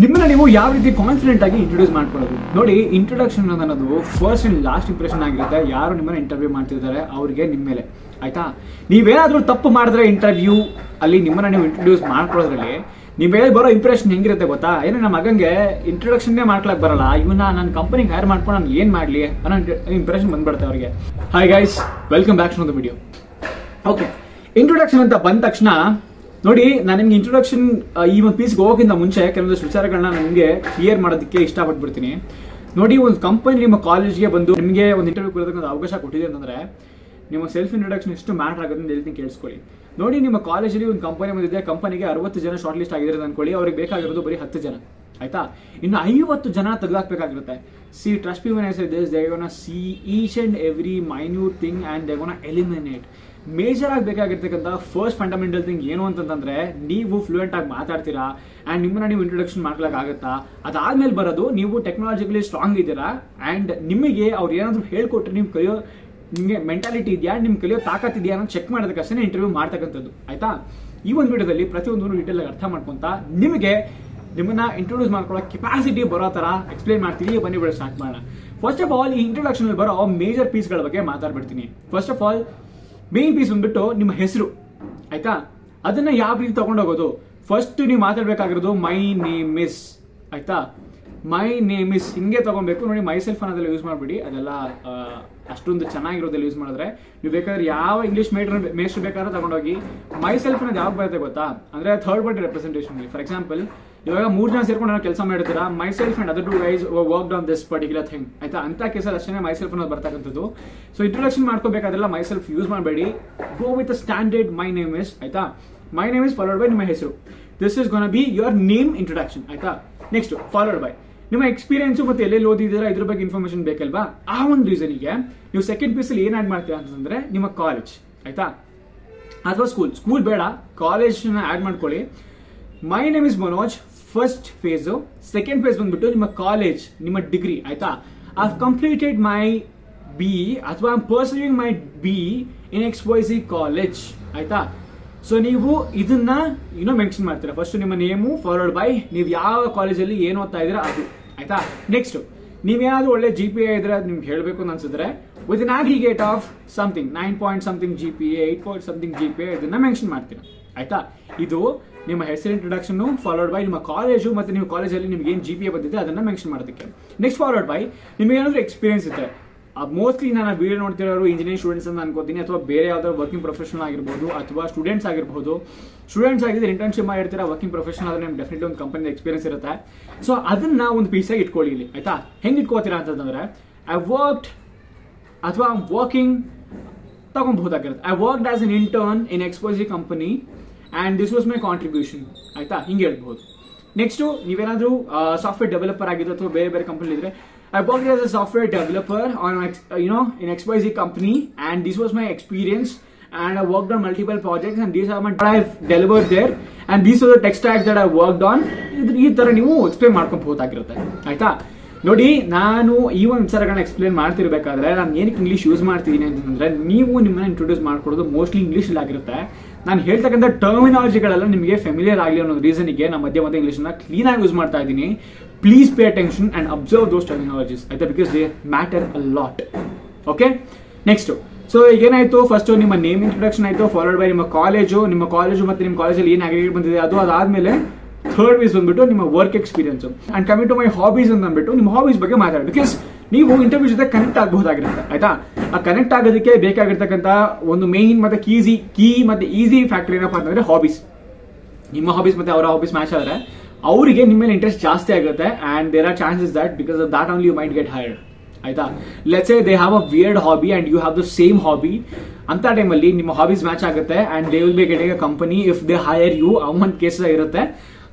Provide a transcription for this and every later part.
ನಿಮ್ಮನ್ನ ನೀವು ಯಾವ ರೀತಿ ಕಾನ್ಫಿಡೆಂಟ್ ಆಗಿ ಇಂಟ್ರೊಡ್ಯೂಸ್ ಮಾಡ್ಕೊಳ್ಳೋದು ನೋಡಿ. ಇಂಟ್ರೊಡಕ್ಷನ್ ಅನ್ನೋದು ಫಸ್ಟ್ ಅಂಡ್ ಲಾಸ್ಟ್ ಇಂಪ್ರೆಷನ್ ಆಗಿರುತ್ತೆ. ಯಾರು ನಿಮ್ಮನ್ನ ಇಂಟರ್ವ್ಯೂ ಮಾಡ್ತಿದ್ದಾರೆ ಅವ್ರಿಗೆ ನಿಮ್ಮ ಮೇಲೆ, ಆಯ್ತಾ. ನೀವೇನಾದ್ರೂ ತಪ್ಪು ಮಾಡಿದ್ರೆ ಇಂಟರ್ವ್ಯೂ ಅಲ್ಲಿ ನಿಮ್ಮನ್ನ ನೀವು ಇಂಟ್ರೊಡ್ಯೂಸ್ ಮಾಡ್ಕೊಳ್ಳೋದ್ರಲ್ಲಿ ನಿಮ್ಮ ಮೇಲೆ ಬರೋ ಇಂಪ್ರೆಷನ್ ಹೆಂಗಿರುತ್ತೆ ಗೊತ್ತಾ? ಏನೋ ನಮ್ಮ ಮಗಂಗೆ ಇಂಟ್ರೊಡಕ್ಷನ್ನೇ ಮಾಡ್ಕೊಳಕ್ ಬರಲ್ಲ, ಇವನ್ನ ನನ್ನ ಕಂಪನಿಗೆ ಹೈರ್ ಮಾಡ್ಕೊಂಡು ನಾನು ಏನ್ ಮಾಡ್ಲಿ ಅನ್ನೋ ಇಂಪ್ರೆಷನ್ ಬಂದ್ಬಿಡುತ್ತೆ ಅವ್ರಿಗೆ. Hi guys, welcome back to the video. Okay, introduction ಅಂತ ಬಂದ ತಕ್ಷಣ ನೋಡಿ, ನಾನು ನಿಮ್ಗೆ ಇಂಟ್ರೊಡಕ್ಷನ್ ಈ ಒಂದು ಪೀಸ್ಗೆ ಹೋಗೋಕ್ಕಿಂತ ಮುಂಚೆ ಕೆಲವೊಂದಷ್ಟು ವಿಚಾರಗಳನ್ನ ನಿಮಗೆ ಕ್ಲಿಯರ್ ಮಾಡೋದಕ್ಕೆ ಇಷ್ಟಪಟ್ಬಿಡ್ತೀನಿ. ನೋಡಿ, ಒಂದು ಕಂಪನಿ ನಿಮ್ಮ ಕಾಲೇಜ್ಗೆ ಬಂದು ನಿಮಗೆ ಒಂದು ಇಂಟರ್ವ್ಯೂ ಕೊಡೋದಕ್ಕೆ ಒಂದು ಅವಕಾಶ ಕೊಟ್ಟಿದೆ ಅಂತಂದ್ರೆ ನಿಮ್ಮ ಸೆಲ್ಫ್ ಇಂಟ್ರೊಡಕ್ಷನ್ ಎಷ್ಟು ಮ್ಯಾಟರ್ ಆಗುತ್ತೆ ಅಂತ ಹೇಳ್ತೀನಿ, ಕೇಳಿಸ್ಕೊಳ್ಳಿ. ನೋಡಿ, ನಿಮ್ಮ ಕಾಲೇಜಲ್ಲಿ ಒಂದು ಕಂಪನಿ ಬಂದಿದೆ, ಕಂಪನಿಗೆ 60 ಜನ ಶಾರ್ಟ್ ಲಿಸ್ಟ್ ಆಗಿದ್ದಾರೆ ಅನ್ಕೊಳ್ಳಿ, ಅವ್ರಿಗೆ ಬೇಕಾಗಿರೋದು ಬರೀ 10 ಜನ, ಆಯ್ತಾ. ಇನ್ನು 50 ಜನ ತೆಗೆದಾಕ್ಬೇಕಾಗಿರುತ್ತೆ. See, trust me when I say this, they gonna see each and every minute thing and they gonna eliminate. Major ಆಗಿ ಬೇಕಾಗಿರ್ತಕ್ಕಂಥ ಫಸ್ಟ್ ಫಂಡಮೆಂಟಲ್ ಥಿಂಗ್ ಏನು ಅಂತಂದ್ರೆ, ನೀವು ಫ್ಲೂಯೆಂಟ್ ಆಗಿ ಮಾತಾಡ್ತೀರಾ ಅಂಡ್ ನಿಮ್ಮನ್ನ ನೀವು ಇಂಟ್ರೊಡಕ್ಷನ್ ಮಾಡ್ಕೊಳಕ್ಕಾಗತ್ತಾ. ಅದಾದ್ಮೇಲೆ ಬರೋದು ನೀವು ಟೆಕ್ನಾಲಜಿಕಲಿ ಸ್ಟ್ರಾಂಗ್ ಇದ್ದೀರಾ ಅಂಡ್ ನಿಮಗೆ ಅವ್ರು ಏನಾದ್ರು ಹೇಳ್ಕೊಟ್ರೆ ನೀವು ಕಲಿಯೋ, ನಿಮಗೆ ಮೆಂಟಾಲಿಟಿ ಇದೆಯಾ, ನಿಮ್ ಕಲಿಯೋ ತಾಕತ್ ಇದೆಯಾ ಅನ್ನೋ ಚೆಕ್ ಮಾಡೋದಕ್ಕಷ್ಟೇ ಇಂಟರ್ವ್ಯೂ ಮಾಡ್ತಕ್ಕಂಥದ್ದು, ಆಯ್ತಾ. ಈ ಒಂದು ವಿಡಿಯೋದಲ್ಲಿ ಪ್ರತಿಯೊಂದು ಡೀಟೇಲ್ ಆಗಿ ಅರ್ಥ ಮಾಡ್ಕೊಂತ ನಿಮಗೆ ನಿಮ್ಮನ್ನ ಇಂಟ್ರೊಡ್ಯೂಸ್ ಮಾಡ್ಕೊಳ್ಳೋ ಕೆಪಾಸಿಟಿ ಬರೋ ತರ ಎಕ್ಸ್ಪ್ಲೈನ್ ಮಾಡ್ತೀನಿ. ಬನ್ನಿ ಬಿಡೋ ಸ್ಟಾರ್ಟ್ ಮಾಡೋಣ. ಫಸ್ಟ್ ಆಫ್ ಆಲ್, ಈ ಇಂಟ್ರೊಡಕ್ಷನ್ ಬರೋ ಮೇಜರ್ ಪೀಸ್ಗಳ ಬಗ್ಗೆ ಮಾತಾಡ್ಬಿಡ್ತೀನಿ. First of all, main piece ಬಂದ್ಬಿಟ್ಟು ನಿಮ್ಮ ಹೆಸರು, ಆಯ್ತಾ. ಅದನ್ನ ಯಾವ ರೀತಿ ತಗೊಂಡೋಗೋದು, ಫಸ್ಟ್ ನೀವು ಮಾತಾಡ್ಬೇಕಾಗಿರೋದು ಮೈ ನೇಮ್ ಇಸ್, ಆಯ್ತಾ. ಮೈ ನೇಮ್ ಇಸ್ ಹಿಂಗೆ ತಗೊಬೇಕು. ನೋಡಿ, ಮೈ ಸೆಲ್ಫ್ ಅನ್ನೋದೆಲ್ಲ ಯೂಸ್ ಮಾಡ್ಬಿಡಿ, ಅದೆಲ್ಲ ಅಷ್ಟೊಂದು ಚೆನ್ನಾಗಿರೋದೆಲ್ಲ ಯೂಸ್ ಮಾಡಿದ್ರೆ ನೀವು ಬೇಕಾದ್ರೆ ಯಾವ ಇಂಗ್ಲಿಷ್ ಮೇಸ್ಟರ್ ಬೇಕಾದ್ರೆ ತಗೊಂಡೋಗಿ. ಮೈ ಸೆಲ್ಫ್ ಅನ್ನೋದು ಯಾವಾಗ ಬರುತ್ತೆ ಗೊತ್ತಾ, ಅಂದ್ರೆ third party representation. For example, ಇವಾಗ 3 ಜನ ಸೇರ್ಕೊಂಡು ನಾವು ಕೆಲಸ ಮಾಡಿರ್ತೀರಾ, myself and other 2 guys worked on this particular thing, ಆಯ್ತಾ. ಅಂತ ಕೇಸಲ್ಲಿ ಅಷ್ಟೇ ಮೈ ಸೆಲ್ಫ್ ಅನ್ನೋದು ಬರ್ತಕ್ಕಂಥದ್ದು. ಸೊ ಇಂಟ್ರೊಡಕ್ಷನ್ ಮಾಡ್ಕೋಬೇಕಾದ್ರೆಲ್ಲ ಮೈ ಸೆಲ್ಫ್ ಯೂಸ್ ಮಾಡಬೇಡಿ, go with standard my name is, ಆಯ್ತಾ. My name is followed by ನಿಮ್ಮ ಹೆಸರು. This is gonna be your name introduction, ಆಯ್ತಾ. ನೆಕ್ಸ್ಟ್ ಫಾಲೋಡ್ ಬೈ ನಿಮ್ಮ ಎಕ್ಸ್ಪೀರಿಯನ್ಸ್ ಮತ್ತೆ ಎಲ್ಲೆಲ್ಲಿ ಓದಿದ್ದೀರಾ ಇದ್ರ ಬಗ್ಗೆ ಇನ್ಫಾರ್ಮೇಶನ್ ಬೇಕಲ್ವಾ. ಆ ಒಂದು ರೀಸನ್ಗೆ ನೀವು ಸೆಕೆಂಡ್ ಪೀಸ್ ಅಲ್ಲಿ ಏನ್ ಆಡ್ ಮಾಡ್ತೀರಾ ಅಂತಂದ್ರೆ ನಿಮ್ಮ ಕಾಲೇಜ್, ಆಯ್ತಾ, ಅಥವಾ ಸ್ಕೂಲ್ ಬೇಡ, ಕಾಲೇಜ್ ಆಡ್ ಮಾಡ್ಕೊಳ್ಳಿ. My name is Manoj first phase. Second phase ಬಂದ್ಬಿಟ್ಟು ನಿಮ್ಮ ಕಾಲೇಜ್, ನಿಮ್ಮ ಡಿಗ್ರಿ, ಆಯ್ತಾ. I have completed my B ಅಥವಾ pursuing my B in XYZ college, ಆಯ್ತಾ. ಸೊ ನೀವು ಇದನ್ನ ಮೆನ್ಷನ್ ಮಾಡ್ತೀರಾ. ಫಸ್ಟ್ ನಿಮ್ಮ ನೇಮು ಫಾಲೋಡ್ ಬೈ ನೀವು ಯಾವ ಕಾಲೇಜಲ್ಲಿ ಏನು ಓದ್ತಾ ಇದ್ದೀರಾ ಅದು, ಆಯ್ತಾ. ನೆಕ್ಸ್ಟ್, ನೀವೇನಾದ್ರೂ ಒಳ್ಳೆ GPA ಇದ್ರೆ ಅದು ನಿಮ್ಗೆ ಹೇಳಬೇಕು ಅಂತ ಅನ್ಸಿದ್ರೆ with an aggregate of something 9 point something GPA, 8 point something GPA ಇದನ್ನ ಮೆನ್ಷನ್ ಮಾಡ್ತೀರಾ, ಆಯ್ತಾ. ಇದು ನಿಮ್ಮ ಹೆಸರು ಇಂಟ್ರೊಡಕ್ಷನ್ ಫಾಲೋಡ್ ಬೈ ನಿಮ್ಮ ಕಾಲೇಜು ಮತ್ತೆ ನೀವು ಕಾಲೇಜಲ್ಲಿ ನಿಮ್ಗೆ ಏನು GPA ಬಂದಿದೆ ಅದನ್ನ ಮೆನ್ಷನ್ ಮಾಡೋದಕ್ಕೆ. ನೆಕ್ಸ್ಟ್ ಫಾಲೋಡ್ ಬೈ ನಿಮಗೆ ಏನಾದ್ರೂ ಎಕ್ಸ್ಪೀರಿಯನ್ಸ್ ಇದೆ. ಮೋಸ್ಟ್ಲಿ ನಾನು ವಿಡಿಯೋ ನೋಡ್ತಿರೋರು ಇಂಜಿನಿಯರಿಂಗ್ ಸ್ಟೂಡೆಂಟ್ಸ್ ಅಂತ ಅನ್ಕೋತೀನಿ, ಅಥವಾ ಬೇರೆ ಯಾವ್ದಾದ್ರು ವರ್ಕಿಂಗ್ ಪ್ರೊಫೆಷನಲ್ ಆಗಿರ್ಬೋದು, ಅಥವಾ ಸ್ಟೂಡೆಂಟ್ಸ್ ಆಗಿರ್ಬೋದು. ಸ್ಟೂಡೆಂಟ್ಸ್ ಆಗಿದ್ರೆ ಇಂಟರ್ನ್ಶಿಪ್ ಮಾಡಿರ್ತೀರಾ, ವರ್ಕಿಂಗ್ ಪ್ರೊಫೆಷನಲ್ ಆದ್ರೆ ನಿಮ್ಗೆ ಡೆಫಿನೆಟ್ಲಿ ಒಂದು ಕಂಪನಿ ಎಕ್ಸ್ಪೀರಿಯನ್ಸ್ ಇರುತ್ತೆ. ಸೊ ಅದನ್ನ ಒಂದು ಪೀಸಾಗಿ ಇಟ್ಕೊಳ್ಳಿ ಇಲ್ಲಿ, ಆಯ್ತಾ. ಹೆಂಗ್ ಇಟ್ಕೋತೀರಾ ಅಂತಂದ್ರೆ, ಐ ವರ್ಕ್ಡ್ ಅಥವಾ ವರ್ಕಿಂಗ್ ತಗೊಬಹುದಾಗಿರುತ್ತೆ. I worked as an intern in XYZ company and this was my contribution, ಆಯ್ತಾ, ಹಿಂಗೆ ಹೇಳ್ಬಹುದು. ನೆಕ್ಸ್ಟ್, ನೀವೇನಾದ್ರೂ ಸಾಫ್ಟ್ವೇರ್ ಡೆವಲಪರ್ ಆಗಿದ್ರೆ ಅಥವಾ ಬೇರೆ ಬೇರೆ ಕಂಪನಿ ಇದ್ರೆ, I worked as a software developer on in XYZ company and this was my experience and I worked on multiple projects and these are my I've delivered there and these are the tech stacks that I worked on. ಈ ತರ ನೀವು explain ಮಾಡ್ಕೊಬಹುದಾಗಿರುತ್ತೆ, ಆಯ್ತಾ. ನೋಡಿ, ನಾನು ಈ ಒಂದು ವಿಚಾರಗಳನ್ನ explain ಮಾಡ್ತಿರ್ಬೇಕಾದ್ರೆ ನಾನು ಏನಕ್ಕೆ ಇಂಗ್ಲಿಷ್ ಯೂಸ್ ಮಾಡ್ತಿದ್ದೀನಿ ಅಂತಂದ್ರೆ, ನೀವು ನಿಮ್ಮನ್ನ ಇಂಟ್ರೊಡ್ಯೂಸ್ ಮಾಡ್ಕೊಡೋದು ಮೋಸ್ಟ್ಲಿ ಇಂಗ್ಲಿಷ್ ಆಗಿರುತ್ತೆ. ನಾನು ಹೇಳ್ತಕ್ಕಂಥ ಟರ್ಮಿನಾಲಜಿಗಳೆಲ್ಲ ನಿಮಗೆ ಫೆಮಿಲಿಯರ್ ಆಗಲಿ ಅನ್ನೋ ರೀಸನ್ಗೆ ನಾನು ಮಧ್ಯ ಇಂಗ್ಲಿಷ್ ನ ಕ್ಲೀನ್ ಆಗಿ ಯೂಸ್ ಮಾಡ್ತಾ ಇದ್ದೀನಿ. Please pay attention and observe those terminologies, ಆಯ್ತಾ, because they matter a lot. Okay, next, so ಏನಾಯ್ತು, ಫಸ್ಟ್ ನಿಮ್ಮ ನೇಮ್ ಇಂಟ್ರೊಡಕ್ಷನ್ ಆಯ್ತು, ಫಾಲೋಡ್ ಬೈ ನಿಮ್ಮ ಕಾಲೇಜು ಮತ್ತೆ ನಿಮ್ಮ ಕಾಲೇಜಲ್ಲಿ ಏನು ಅಗ್ರಿಗೇಟ್ ಬಂದಿದೆ ಅದು. ಅದಾದ್ಮೇಲೆ ಥರ್ಡ್ ಪೀಸ್ ಬಂದ್ಬಿಟ್ಟು ನಿಮ್ಮ work experience and coming to my hobbies ಅಂತ ಅಂದ್ಬಿಟ್ಟು ನಿಮ್ಮ ಹಾಬೀಸ್ ಬಗ್ಗೆ ಮಾತಾಡಿ. ಬಿಕಾಸ್ ನೀವು ಇಂಟರ್ವ್ಯೂ ಜೊತೆ ಕನೆಕ್ಟ್ ಆಗಬಹುದಾಗಿರುತ್ತೆ, ಆಯ್ತಾ. ಆ ಕನೆಕ್ಟ್ ಆಗೋದಕ್ಕೆ ಬೇಕಾಗಿರ್ತಕ್ಕಂಥ ಒಂದು ಮೇನ್ ಮತ್ತೆ ಕೀ ಮತ್ತೆ ಈಸಿ ಫ್ಯಾಕ್ಟರ್ ಏನಪ್ಪ ಅಂತಂದ್ರೆ ಹಾಬೀಸ್. ನಿಮ್ಮ ಹಾಬೀಸ್ ಮತ್ತೆ ಅವರ ಹಾಬೀಸ್ ಮ್ಯಾಚ್ ಆದ್ರೆ ಅವರಿಗೆ ನಿಮ್ಮ ಮೇಲೆ ಇಂಟ್ರೆಸ್ಟ್ ಜಾಸ್ತಿ ಆಗುತ್ತೆ and there are chances that because of that only you might get hired, ಆಯ್ತಾ. Let's say they have a weird hobby and you have the same hobby. ಅಂತ ಟೈಮಲ್ಲಿ ನಿಮ್ಮ ಹಾಬೀಸ್ ಮ್ಯಾಚ್ ಆಗುತ್ತೆ and they will be getting a company if they hire you. ಆ ಒಂದು case ಇರುತ್ತೆ.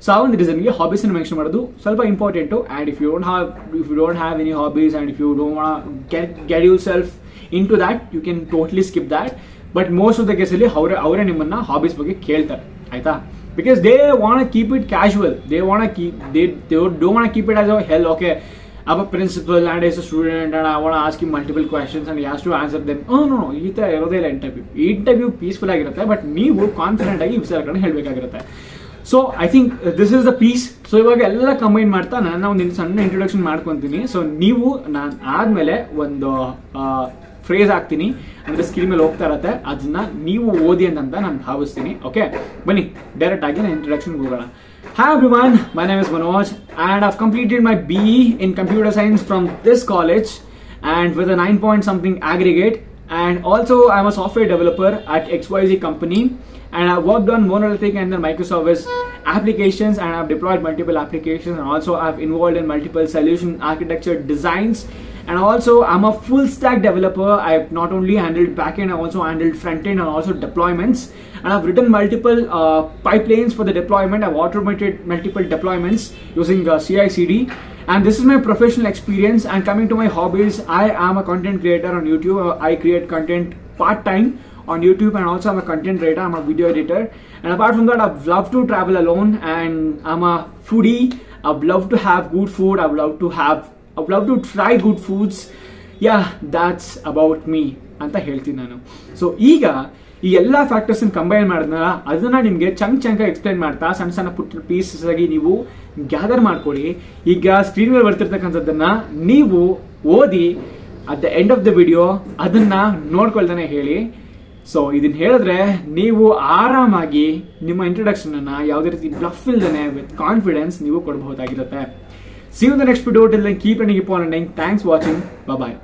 So ಆ ಒಂದು ರೀಸನ್ಗೆ ಹಾಬೀಸ್ ಅನ್ನು ಮೆನ್ಷನ್ ಮಾಡೋದು ಸ್ವಲ್ಪ important. And if you don't have any hobbies and if you don't want get yourself into that you can totally skip that. But most of the ಕೇಸಲ್ಲಿ ಅವರೇ ನಿಮ್ಮನ್ನ hobbies ಬಗ್ಗೆ ಕೇಳ್ತಾರೆ, ಆಯ್ತಾ. Because they want to keep it casual. They don't want to keep it as a hell. Okay, I'm a principal and as a student and I want to ask him multiple questions and he has to answer them. Oh no, ಈ ತರ ಇರೋದೇ ಇಲ್ಲ interview peaceful ಆಗಿರುತ್ತೆ. But ನೀವು confident ಆಗಿ ವಿಚಾರಗಳನ್ನ ಹೇಳ್ಬೇಕಾಗಿರುತ್ತೆ. So I think this is the piece. So ಇವಾಗ ಎಲ್ಲ ಕಂಬೈನ್ ಮಾಡ್ತಾ ನಾನು ಒಂದು ಸಣ್ಣ ಇಂಟ್ರೊಡಕ್ಷನ್ ಮಾಡ್ಕೊಂತೀನಿ. ಸೊ ನೀವು ನಾನು ಆದ್ಮೇಲೆ ಒಂದು ಫ್ರೇಸ್ ಹಾಕ್ತೀನಿ, ಅಂದ್ರೆ ಸ್ಕ್ರೀನ್ ಮೇಲೆ ಹೋಗ್ತಾ ಇರತ್ತೆ, ಅದನ್ನ ನೀವು ಓದಿ ಅಂತ ನಾನು ಭಾವಿಸ್ತೀನಿ. ಓಕೆ, ಬನ್ನಿ ಡೈರೆಕ್ಟ್ ಆಗಿ ನಾನು ಇಂಟ್ರೊಡಕ್ಷನ್ ಹೋಗೋಣ. Hi everyone, my name is Manoj and I've completed my BE in computer science from this college and with a 9 point something aggregate, and also I'm a software developer at XYZ company and I've worked on monolithic and the microservice applications, and I've deployed multiple applications, and also I've involved in multiple solution architecture designs, and also I'm a full stack developer. I've not only handled backend, I also handled frontend and also deployments, and I've written multiple pipelines for the deployment. I've automated multiple deployments using CI/CD, and this is my professional experience. And coming to my hobbies, I am a content creator on YouTube. I create content part-time on YouTube, and also I'm a content writer, I'm a video editor, and apart from that, I've loved to travel alone, and I'm a foodie. I've loved to have good food, I've loved to try good foods. Yeah, that's about me ಅಂತ ಹೇಳ್ತೀನಿ ನಾನು. So ಈಗ ಈ ಎಲ್ಲ factors combine ಮಾಡಿದ್ನಲ್ಲ, ಅದನ್ನ ನಿಮಗೆ chunk explain ಮಾಡ್ತಾ ಸಣ್ಣ ಸಣ್ಣ ಪುಟ್ಟ ಪೀಸಸ್ ಆಗಿ ನೀವು ಗ್ಯಾದರ್ ಮಾಡ್ಕೊಳ್ಳಿ. ಈಗ ಸ್ಕ್ರೀನ್ ಮೇಲೆ ಬರ್ತಿರ್ತಕ್ಕಂಥದ್ದನ್ನ ನೀವು ಓದಿ at the end of the video ಅದನ್ನ ನೋಡ್ಕೊಳ್ತಾನೆ ಹೇಳಿ. ಸೊ ಇದನ್ನ ಹೇಳಿದ್ರೆ ನೀವು ಆರಾಮಾಗಿ ನಿಮ್ಮ ಇಂಟ್ರೊಡಕ್ಷನ್ ಅನ್ನ ಯಾವುದೇ ರೀತಿ ಬ್ಲಫ್ ಇಲ್ದೇನೆ ವಿತ್ ಕಾನ್ಫಿಡೆನ್ಸ್ ನೀವು ಕೊಡಬಹುದಾಗಿರುತ್ತೆ. See you in the next video. Till then, keep running, keep on running. Thanks for watching. Bye bye.